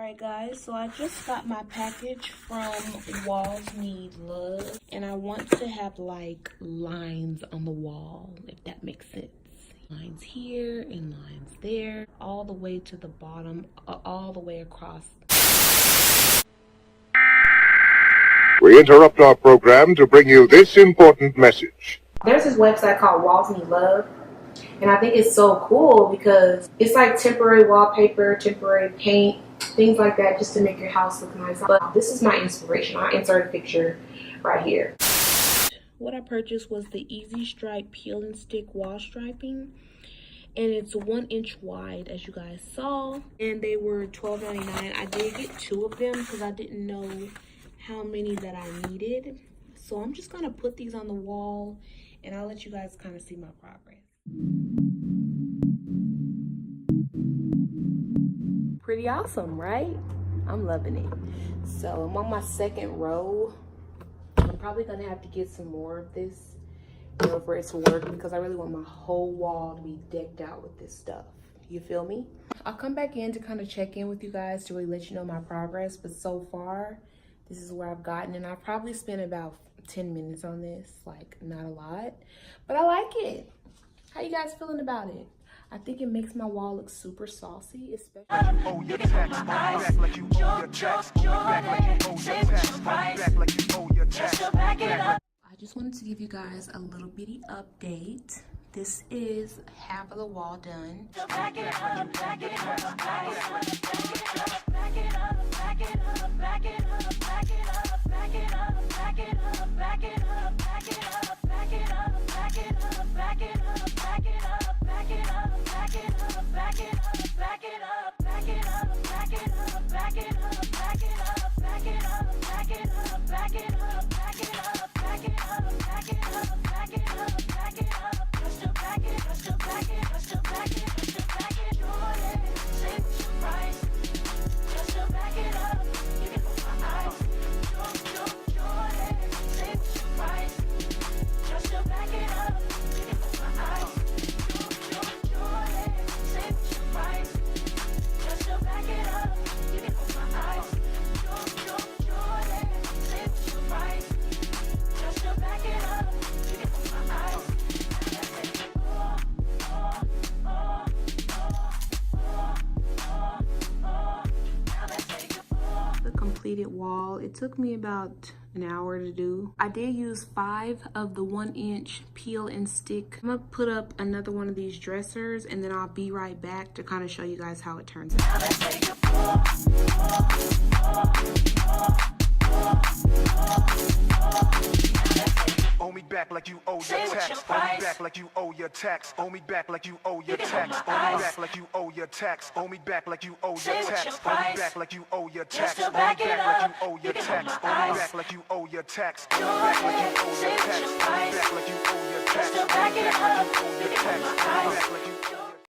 Alright guys, so I just got my package from Walls Need Love, and I want to have like lines on the wall, if that makes sense. Lines here and lines there, all the way to the bottom, all the way across. We interrupt our program to bring you this important message. There's this website called Walls Need Love, and I think it's so cool because it's like temporary wallpaper, temporary paint, things like that, just to make your house look nice. But this is my inspiration. I'll insert a picture right here. What I purchased was the Easy Stripe Peel and Stick wall striping, and it's 1 inch wide, as you guys saw, and they were $12.99. I did get 2 of them because I didn't know how many that I needed. So I'm just gonna put these on the wall, and I'll let you guys kind of see my progress. Pretty awesome, right? I'm loving it. So I'm on my second row. I'm probably gonna have to get some more of this in order for it to work, because I really want my whole wall to be decked out with this stuff. You feel me? I'll come back in to kind of check in with you guys to really let you know my progress, but so far this is where I've gotten, and I've probably spent about 10 minutes on this, like not a lot, but I like it. How you guys feeling about it? I think it makes my wall look super saucy, especially. I just wanted to give you guys a little bitty update. This is half of the wall done. Completed wall. It took me about an hour to do. I did use 5 of the 1 inch peel and stick. I'm gonna put up another one of these dressers, and then I'll be right back to kind of show you guys how it turns out. Owe me back like you owe your tax. Owe me back like you owe your tax. Owe me back like you owe your tax. Owe me back like you owe your tax. Owe me back like you owe your tax. Owe me back like you owe your tax. Owe me back like you owe your tax. Owe me back like you owe your tax. Owe me back like you owe your tax. Owe me back like you owe your tax. Owe me back like you owe your tax. Owe me back like you